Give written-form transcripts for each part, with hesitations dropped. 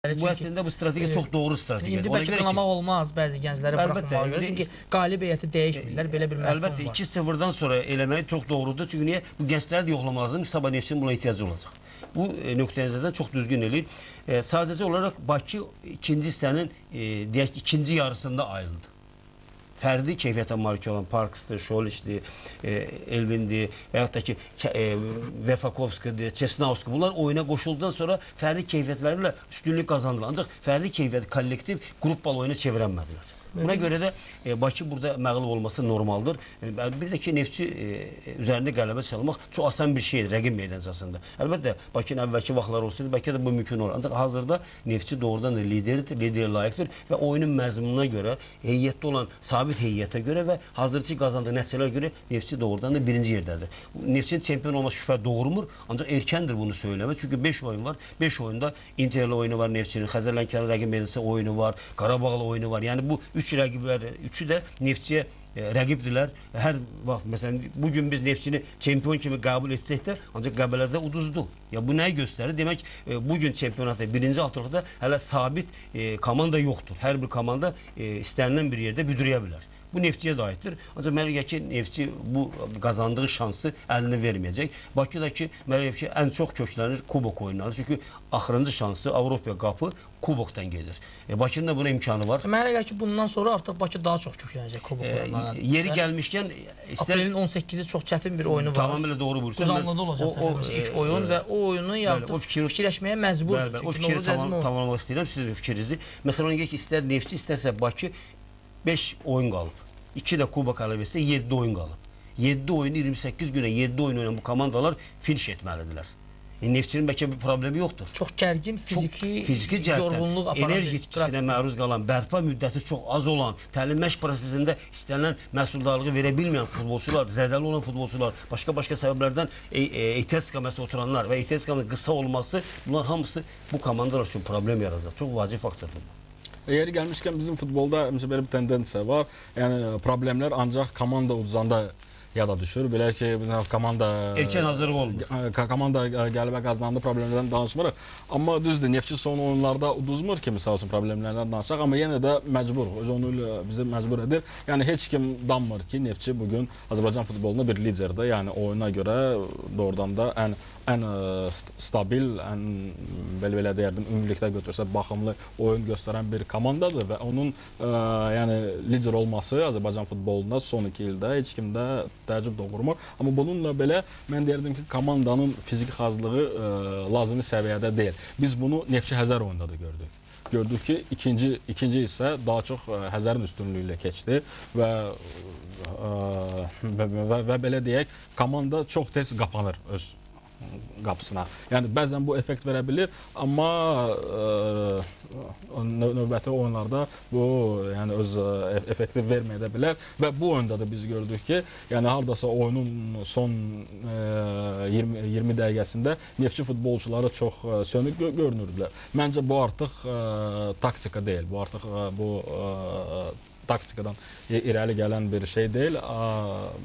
Bu əslində bu strategiya çox doğru strategiyadır. İndi bəlkə qınamaq olmaz bəzi gəncləri buraxmağa görə. Çünki qalib heyəti dəyişmirlər. Belə bir məhsul var. Əlbəttə 2-0-dan sonra eləməyi çox doğrudur. Çünki niyə? Bu gəncləri də yoxlamaq lazımdır. Sabah Neftçinin buna ehtiyacı olacaq. Bu nöqtə-nəzərdən çox düzgün eləyir. Sadəcə olaraq Bakı ikinci hissənin deyək ikinci yarısında ayrıldı. Fərdi keyfiyyətə malik olan Parks'dır, Şoliç'dir, Elvin'dir və yaxud da ki Vefakovski'dir, Çesnavski bunlar oyuna qoşulduqdan sonra fərdi keyfiyyətlərlə üstünlük qazandılar. Ancaq fərdi keyfiyyət kollektiv qrupbal oyuna çevirənmədilər. Buna görə də Bakı burada məğlub olması normaldır. Bir də ki, Neftçi üzərində qələbə çalmaq çox asan bir şeydir rəqib meydancasında. Əlbəttə, Bakının əvvəlki vaxtları olsaydı, bəlkə də bu mümkün olur. Ancaq hazırda Neftçi doğrudan da liderdir, liderə layiqdir və oyunun məzmununa görə, heyətdə olan sabit heyətə görə və hazırki qazandığı nəticələrə görə Neftçi doğrudan da birinci yerdədir. Neftçinin çempion olması şübhə doğurmur, ancaq erkəndir bunu söyləmək. Çünki 5 oyun var. 5 oyunda Interlə oyunu var Neftçinin, Xəzərlənkəran rəqib meydancası oyunu var, Qarabağla oyunu var. Yəni bu 3 rəqiblər, üçü də Neftçiyə rəqibdirlər. Hər vaxt, məsələn, bugün biz Neftçini çempion kimi qəbul etsək də, ancaq qəbələrdə uduzdu. Ya bu nəyi göstərir? Demək, bugün çempionatda, birinci altılıqda hələ sabit komanda yoxdur. Hər bir komanda istənilən bir yerdə büdürəyə bilər. Bu Neftçiyə də aiddir. Ancaq mənə gəlir ki, Neftçi bu qazandığı şansı əlinə verməyəcək. Bakıdakı mənə gəlir ki, ən çox köklənir kubok oyunları. Çünki axırıncı şansı Avropa qapı kubokdan gelir. Bakının da buna imkanı var. Mənə gəlir ki, bundan sonra artıq Bakı daha çox köklənəcək kubok oyunlarına. Yeri gəlmişkən... Aprelin 18-i çox çətin bir oyunu var. Tamamilə doğru buyursun. Uzanlıda olacaq səfərimiz ilk oyun və o oyunu fikirləşməyə məcburdur. O fikri tamamlamaq istəyirəm sizin fikrinizi. Məsələn, ona gəlir ki, istər Neftçi, istərsə Bakı 5 oyun qalıb. 2 də kubok əlavə etsə 7 oyun qalıb. 7 oyunu 28 günə 7 oyun oynayan bu komandalar finish etməlidirlər. Neftçinin bəlkə bir problemi yoxdur. Çox gərgin, fiziki yorğunluq aparan, enerji itkisinə məruz qalan, bərpa müddəti çox az olan, təlim məşq prosesində istənilən məhsuldarlığı verə bilməyən futbolçular, zədəli olan futbolçular, başqa səbəblərdən ehtiyat istiqamətində oturanlar və ehtiyat istiqamətinin qısa olması, bunlar hamısı bu komandalar üçün problem yaradacaq. Çox vacib faktordur bu. Yeri gəlmişkən bizim futbolda belə bir tendensiya var. Yəni problemlər ancaq komanda uduzanda yada düşür. Belə ki, komanda erkən hazırlıq olmur. Komanda qələbə qazandığı problemlərdən danışmırıq. Amma düzdür, Neftçi son oyunlarda uduzmur ki, misal üçün problemlərdən danışaq, amma yenə də məcbur, öz onu bizi məcbur edir. Yəni heç kim danmır ki, Neftçi bugün Azərbaycan futbolunda bir liderdir. Yəni oyuna görə doğrudan da ən stabil, ən belə deyərdim, ümumilikdə götürsə baxımlı oyun göstərən bir komandadır və onun yəni lider olması Azərbaycan futbolunda son 2 ildə heç kimdə təəccüb doğurmur. Amma bununla belə mən deyirdim ki, komandanın fiziki hazırlığı lazımi səviyyədə deyil. Biz bunu Neftçi Həzər oyunda da gördük. Gördük ki, ikinci hissə daha çox Həzərin üstünlüyü ilə keçdi və belə deyək, komanda çox tez qapanır öz qapısına. Yəni bəzən bu effekt verə bilir, amma növbəti oyunlarda bu yəni öz effekti verməyə də bilər və bu oyunda da biz gördük ki, yəni hardasa oyunun son 20 dəqiqəsində Neftçi futbolçuları çox sönük görünürdülər. Məncə bu artıq taktika deyil, bu artıq bu taktikadan irəli gələn bir şey deyil.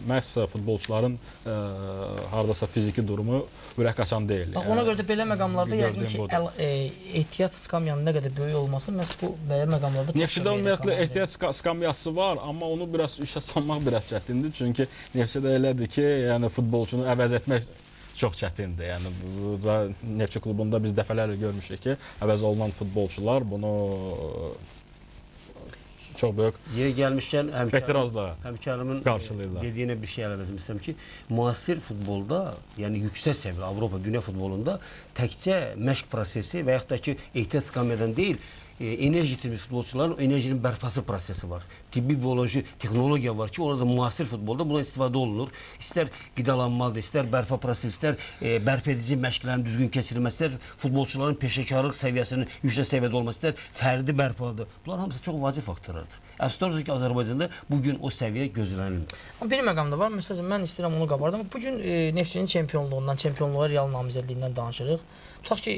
Məhz futbolçuların hardasa fiziki durumu ürək açan deyil. Ona görə də belə məqamlarda yəqin ki, ehtiyat skamyanın nə qədər böyük olması, məhz bu belə məqamlarda çox Neftçidə ümumiyyətlə ehtiyat skamyası var, amma onu biraz işə salmaq biraz çətindir. Çünki Neftçidə elədir ki, yəni futbolçunu əvəz etmək çox çətindir. Yəni burada Neftçi klubunda biz dəfələrlə görmüşük ki, əvəz olunan futbolçular bunu çox böyük yeri gəlmişkən həmkarımın dediyinə bir şey əlavə etmək istəyirəm ki, müasir futbolda, yəni yüksək səviyyə Avropa, dünya futbolunda təkcə məşq prosesi və yaxud da ki, ehtiyat istiqamətindən deyil, enerji itirmiş futbolçuların enerjinin bərpası prosesi var. Tibbi, bioloji, texnologiya var ki, orada müasir futbolda buna istifadə olunur. İstər qidalanmadır, istər bərpa prosesi, istər bərpa edici məşqlərin düzgün keçirilməsi, istər futbolçuların peşəkarlıq səviyyəsinin yüksək səviyyədə olması, istər fərdi bərpadır. Bunlar hamısı çox vacib faktorlardır. Əfsuslar ki, Azərbaycanda bugün o səviyyə gözlənilmir. Bir məqamda var, məsələn, mən istəyirəm onu qabardım. Bugün Neftçinin çempionluğundan, çempionluğa Real namizədliyindən danışırıq. Tutaq ki,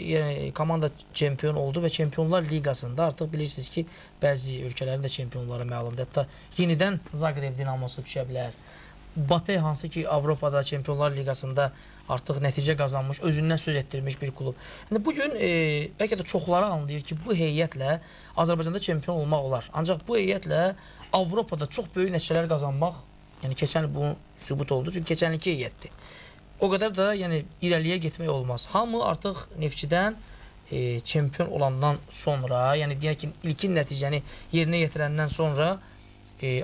komanda çempion oldu və Çempionlar Liqasında artıq bilirsiniz ki, bəzi ölkələrin də çempionlara məlumdur. Hətta yenidən Zagreb Dinamosu düşə bilər. Batı hansı ki, Avropada Çempionlar Liqasında artıq nəticə qazanmış, özündən söz etdirmiş bir klub. İndi bu gün bəlkə də çoxları anlayır ki, bu heyətlə Azərbaycanda çempion olmaq olar. Ancaq bu heyətlə Avropada çox böyük nəticələr qazanmaq, yəni keçən il bu sübut oldu. Çünki keçən ilki heyətdir. O qədər də yəni irəliyə getmək olmaz. Hamı artıq Neftçidən çempion olandan sonra, yəni deyək ki, ilkin nəticəni yerinə yetirəndən sonra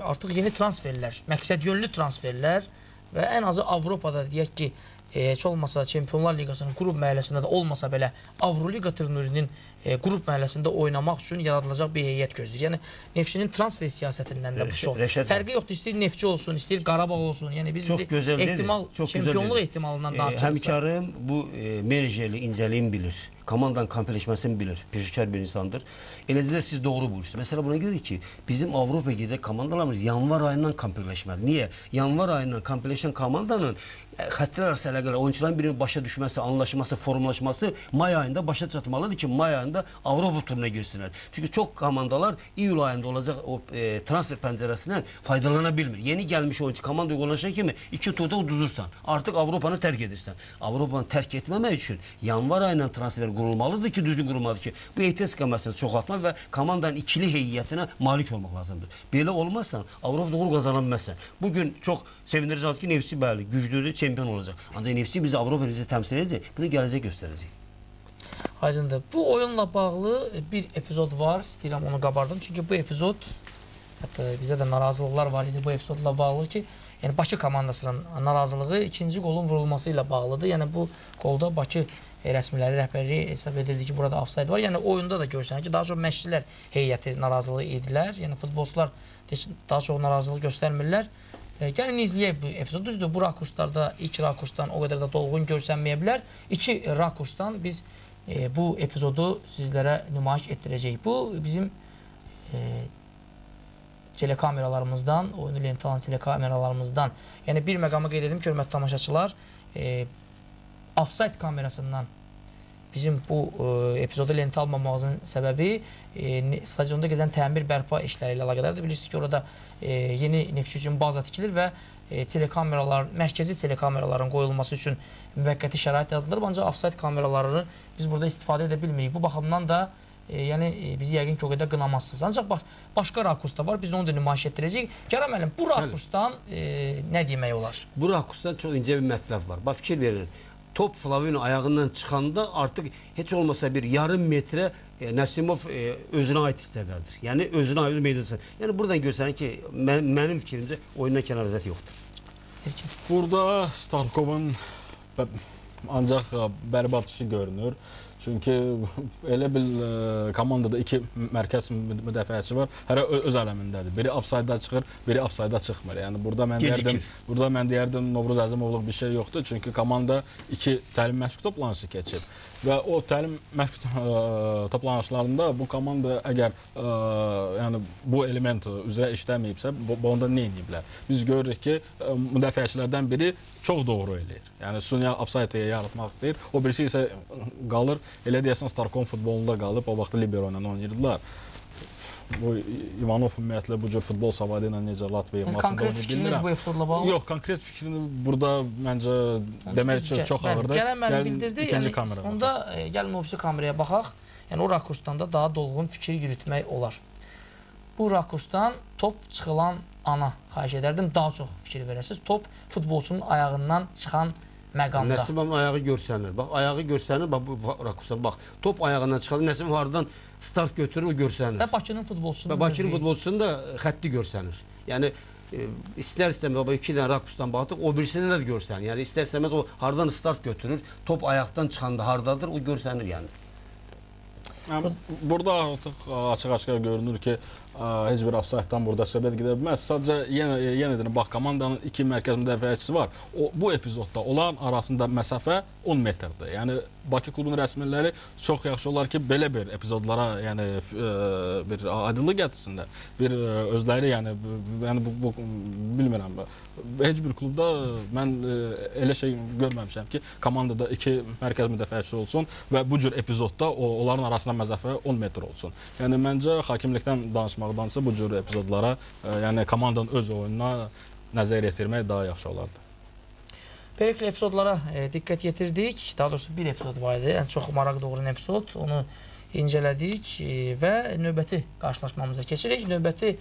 artıq yeni transferlər, məqsədyönlü transferlər və ən azı Avropada deyək ki, heç olmasa Çempionlar Liqasının qrup mərhələsində də olmasa belə Avroliqa turnirinin qrup mərhələsində oynamaq üçün yaradılacaq bir heyət gözləyir. Yəni Neftçinin transfer siyasətindən də bu çox. Fərqi yoxdur, istəyir Neftçi olsun, istəyir Qarabağ olsun. Yəni biz ehtimal, çempionluq ehtimalından danışırıq. Həmkarım bu menecerli incəliyin bilir. Komandanın kompleksməsini bilir. Peşəkar bir insandır. Eləcə də siz doğru buyursunuz. Məsələ buna gəlir ki, bizim Avropa gedəcək komandalarımız yanvar ayından kompleksməlidir. Niyə? Yanvar ayından kompleksləşən komandanın xəttlər arası əlaqələr, oyunçuların birinin başa düşməsi, anlaşması, formalaşması may ayında başa çatmalıdır ki, may ayında Avropa turuna girsinlər. Çünki çox komandalar iyul ayında olacaq o transfer pəncərəsindən faydalana bilmir. Yeni gəlmiş oyuncu komanda uyğunlaşan kimi 2 turda uduzursan. Artıq Avropanı tərk edirsən. Avropanı tərk etməmək üçün yanvar ayından transfer qurulmalıdır ki, düzgün qurulmalıdır ki, bu ehtiyat istiqamətini çoxaltmaq və komandanın ikili heyətinə malik olmaq lazımdır. Belə olmazsan, Avropada uğur qazana bilməzsən. Bugün çox sevindirici ki, Neftçi bəli, güclüdür, çempion olacaq. Ancaq Neftçi bizi Avropa bizi təmsil edəcək, bunu gələcək göstərəcək. Aydındır. Bu oyunla bağlı bir epizod var, istəyirəm onu qabardım. Çünki bu epizod, hətta bizə də narazılıqlar var idi bu epizodla bağlı ki, yəni Bakı komandasının narazılığı ikinci qolun vurulması ilə bağlıdır. Yəni bu qolda Bakı rəsmiləri, rəhbərliyi hesab edildi ki, burada offside var. Yəni oyunda da görsənir ki, daha çox məşqçilər heyəti narazılığı idilər. Yəni futbolçular daha çox narazılıq göstərmirlər. Gəlin izləyək bu epizodu. Düzdür, bu rakurslarda ilk rakursdan o qədər də dolğun görsənməyə bilər. İki rakursdan biz bu epizodu sizlərə nümayiş etdirəcəyik. Bu bizim telekameralarımızdan, oyunu lenti alan telekameralarımızdan. Yəni bir məqamı qeyd edim ki, hörmətli tamaşaçılar, offside kamerasından bizim bu epizodu lenti almamağımızın səbəbi stadionda gedən təmir bərpa işləri ilə əlaqədardır. Bilirsiniz ki, orada yeni Neftçi üçün baza tikilir və telekameralar, mərkəzi telekameraların qoyulması üçün müvəqqəti şərait yaradılır. Ancaq offside kameralarını biz burada istifadə edə bilmirik. Bu baxımdan da yəni bizi yəqin ki, o qədər qınamazsınız. Ancaq başqa rakurs da var. Biz onu da nümayiş etdirəcəyik. Kərəm müəllim, bu rakursdan nə demək olar? Bu rakursdan çox incə bir mətləb var. Bax, fikir verin. Top Flavino ayağından çıxanda artıq heç olmasa bir yarım metrə Nəsimov özünə aid hissədədir. Yəni özünə aid meydası. Yəni buradan göstərir ki, mənim fikrimcə oyundan kənar vəziyyət yoxdur. Burada Starkovun ancaq bərbad işi görünür. Çünki elə bir komandada iki mərkəz müdafiəçi var. Hərə öz aləmindədir. Biri offside-da çıxır, biri offside-da çıxmır. Yəni burada mən deyərdim Novruz Əzimovluq bir şey yoxdur. Çünki komanda iki təlim məşq toplanışı keçir. Və o təlim məşq toplanışlarında bu komanda əgər yəni bu element üzrə işləməyibsə, onda nə ediblər? Biz görürük ki, müdafiəçilərdən biri çox doğru eləyir. Yəni Sunya offside-ı yaratmaq istəyir. O birisi isə qalır. Elə deyəsən Starkom futbolunda qalıb, o vaxt libero ilə oynayırdılar. Bu İvanov ümumiyyətlə bu cür futbol savadı ilə necə Latviya yığmasında onu bilmirəm. Konkret fikriniz bu epizodla bağlı? Yox, konkret fikrini burada məncə demək üçün çox ağırdır. Gələn mənim bildirdi, yəni onda gəlin o birisi kameraya baxaq. Yəni o rakursdan da daha dolğun fikir yürütmək olar. Bu rakursdan top çıxılan ana xahiş edərdim, daha çox fikir verəsiniz. Top futbolçunun ayağından çıxan məqamda. Nəsimov ayağı görsənir. Bax, ayağı görsənir. Bax, bu rakursdan bax. Top ayağından çıxır. Nəsimov haradan start götürür, o görsənir. Və Bakının futbolçusunun da xətti görsənir. Yəni istər-istəməz iki dənə rakursdan baxdıq, o birisini də görsənir. Yəni istər-istəməz o haradan start götürür, top ayaqdan çıxanda hardadır, o görsənir yəni. Yəni, burada artıq açıq-açıq görünür ki, heç bir offside-dan burada söhbət gedə bilməz. Sadəcə yenə deyirəm, bax, komandanın iki mərkəz müdafiəçisi var. Bu epizodda onların arasında məsafə 10 metrdir. Yəni Bakı klubunun rəsmiləri çox yaxşı olar ki, belə bir epizodlara yəni bir aydınlıq gətirsinlər. Bir özləri yəni bu bilmirəm. Heç bir klubda mən elə şey görməmişəm ki, komandada iki mərkəz müdafiəçisi olsun və bu cür epizodda onların arasında məsafə 10 metr olsun. Yəni məncə hakimlikdən danışmaqdansa bu cür epizodlara, yəni komandanın öz oyununa nəzər yetirmək daha yaxşı olardı. Beləliklə epizodlara diqqət yetirdik. Daha doğrusu bir epizod var idi. Ən çox maraq doğuran epizod. Onu incələdik və növbəti qarşılaşmamıza keçirik. Növbəti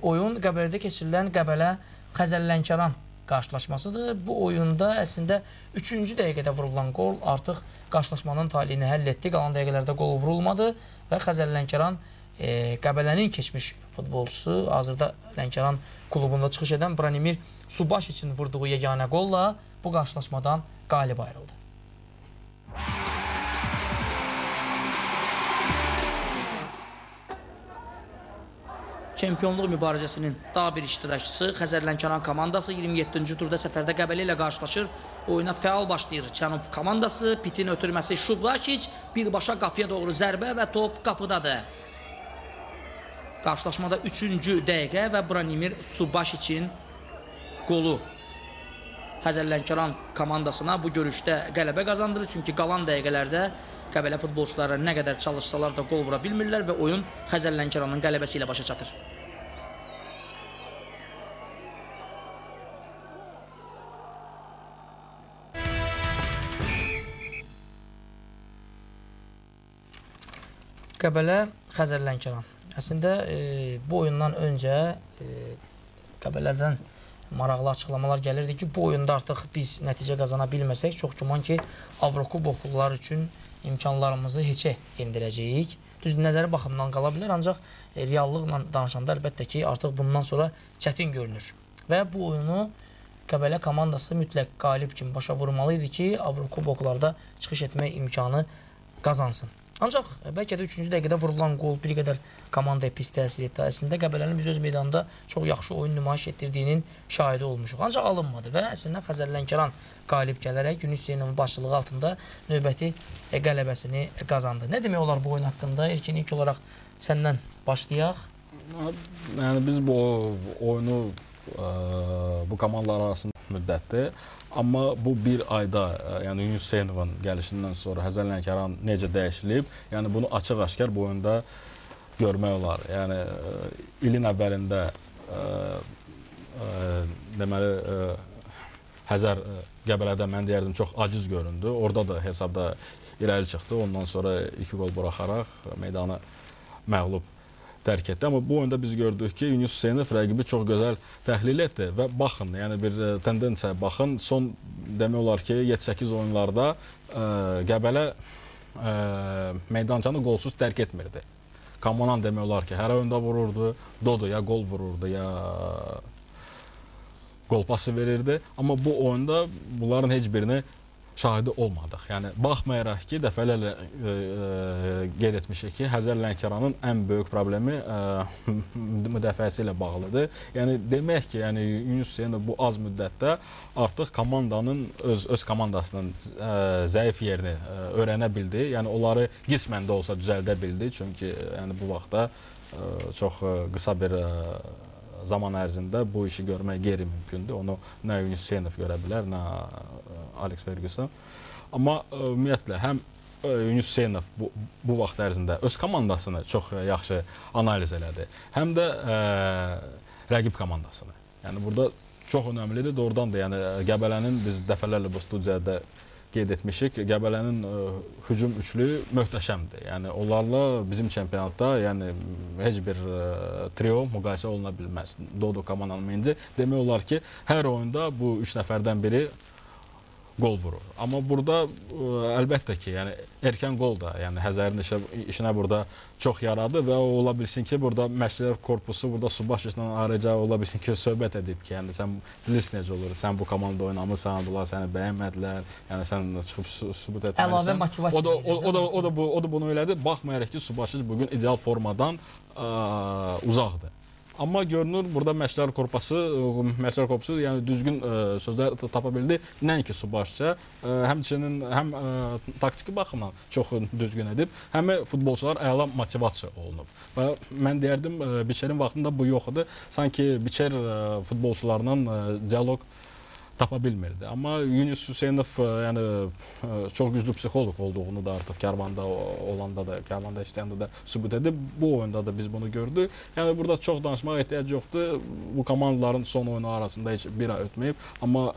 oyun Qəbələdə keçirilən Qəbələ Xəzər-Lənkəran qarşılaşmasıdır. Bu oyunda əslində 3-cü dəqiqədə vurulan qol artıq qarşılaşmanın taleyini həll etdi. Qalan dəqiqələrdə qol vurulmadı və Xəzər-Lənkəran Qəbələnin keçmiş futbolçusu, hazırda Lənkəran klubunda çıxış edən Branimir Subaşiçin vurduğu yeganə qolla bu qarşılaşmadan qalib ayrıldı. Çempionluq mübarizəsinin daha bir iştirakçısı Xəzər-Lənkəran komandası 27-ci turda səfərdə Qəbələ ilə qarşılaşır. Oyuna fəal başlayır Cənub komandası. Pitin ötürməsi Şubaşiç, birbaşa qapıya doğru zərbə və top qapıdadır. Qarşılaşmada 3-cü dəqiqə və Branimir Subaşiçin qolu Xəzər-Lənkəran komandasına bu görüşdə qələbə qazandırır. Çünki qalan dəqiqələrdə Qəbələ futbolçuları nə qədər çalışsalar da qol vura bilmirlər və oyun Xəzər-Lənkəranın qələbəsi ilə başa çatır. Qəbələ Xəzər-Lənkəran. Əslində bu oyundan öncə Qəbələrdən maraqlı açıqlamalar gəlirdi ki, bu oyunda artıq biz nəticə qazana bilməsək, çox güman ki, Avrokuboklar üçün imkanlarımızı heçə endirəcəyik. Düz nəzəri baxımdan qala bilər, ancaq reallıqla danışanda əlbəttə ki, artıq bundan sonra çətin görünür. Və bu oyunu Qəbələ komandası mütləq qalib kimi başa vurmalı idi ki, Avrokuboklarda çıxış etmək imkanı qazansın. Ancaq bəlkə də 3-cü dəqiqədə vurulan qol bir qədər komandaya pis təsir etdi. Əslində Qəbələnin biz öz meydanda çox yaxşı oyun nümayiş etdirdiyinin şahidi olmuşuq. Ancaq alınmadı və əslində Xəzər-Lənkəran qalib gələrək Yunus Hüseynovun başçılığı altında növbəti qələbəsini qazandı. Nə demək olar bu oyun haqqında? İlkin ilk olaraq səndən başlayaq. Yəni biz bu oyunu bu komandalar arasında müddətdir. Amma bu bir ayda, yəni Yunus Hüseynovun gəlişindən sonra Xəzər-Lənkəran necə dəyişilib, yəni bunu açıq-aşkar bu oyunda görmək olar. Yəni ilin əvvəlində deməli Xəzər Qəbələdə mən deyərdim çox aciz göründü. Orada da hesabda irəli çıxdı. Ondan sonra 2 qol buraxaraq meydanı məğlub tərk etdi. Amma bu oyunda biz gördük ki, Yunus Hüseynov rəqibi çox gözəl təhlil etdi və baxın, yəni bir tendensiyaya baxın. Son demək olar ki, 7-8 oyunlarda Qəbələ meydançanı qolsuz tərk etmirdi. Kamanan demək olar ki, hər oyunda vururdu, Dodo ya qol vururdu, ya qol pası verirdi. Amma bu oyunda bunların heç birini şahidi olmadıq. Yəni baxmayaraq ki, dəfələrlə qeyd etmişik ki, Xəzər-Lənkəranın ən böyük problemi müdafiəsi ilə bağlıdır. Yəni demək ki, yəni Yunus Hüseynov bu az müddətdə artıq komandanın öz komandasının zəif yerini öyrənə bildi. Yəni onları qismən də olsa düzəldə bildi. Çünki yəni bu vaxtda çox qısa bir zaman ərzində bu işi görmək qeyri-mümkündür. Onu nə Yunus Hüseynov görə bilər, nə Alex Ferguson. Amma ümumiyyətlə həm Yunus Hüseynov bu vaxt ərzində öz komandasını çox yaxşı analiz elədi. Həm də rəqib komandasını. Yəni burada çox önəmlidir. Doğrudan da yəni Qəbələnin biz dəfələrlə bu studiyada qeyd etmişik. Qəbələnin hücum üçlüyü möhtəşəmdir. Yəni onlarla bizim çempionatda yəni heç bir trio müqayisə oluna bilməz. Dodo, Kamanın Menci demək olar ki, hər oyunda bu 3 nəfərdən biri qol vurur. Amma burada əlbəttə ki, yəni erkən qol da, yəni Xəzərin işinə burada çox yaradı və ola bilsin ki, burada məşqçilər korpusu burada Subaşiçlə ayrıca ola bilsin ki, söhbət edib ki, yəni sən bilirsən necə olur, sən bu komanda oynamısan, bunlar səni bəyənmədilər, yəni sən çıxıb sübut etməlisən. Əlavə motivasiya. O da bunu elədi. Baxmayaraq ki, Subaşiç bugün ideal formadan uzaqdır. Amma görünür burada məşqçilər korpusu yəni düzgün sözlər tapa bildi. Nəinki Subaşiçə, həmçinin həm taktiki baxımdan çox düzgün edib, həm futbolçular əla motivasiya olunub. Və mən deyərdim Biçerin vaxtında bu yox idi. Sanki Biçer futbolçularla dialoq tapa bilmirdi. Amma Yunus Hüseynov yəni çox güclü psixoloq olduğunu da artıq Karvanda olanda da, Karvanda işləyəndə də sübut edib. Bu oyunda da biz bunu gördük. Yəni burada çox danışmağa ehtiyac yoxdur. Bu komandaların son oyunu arasında heç bir ay ötməyib. Amma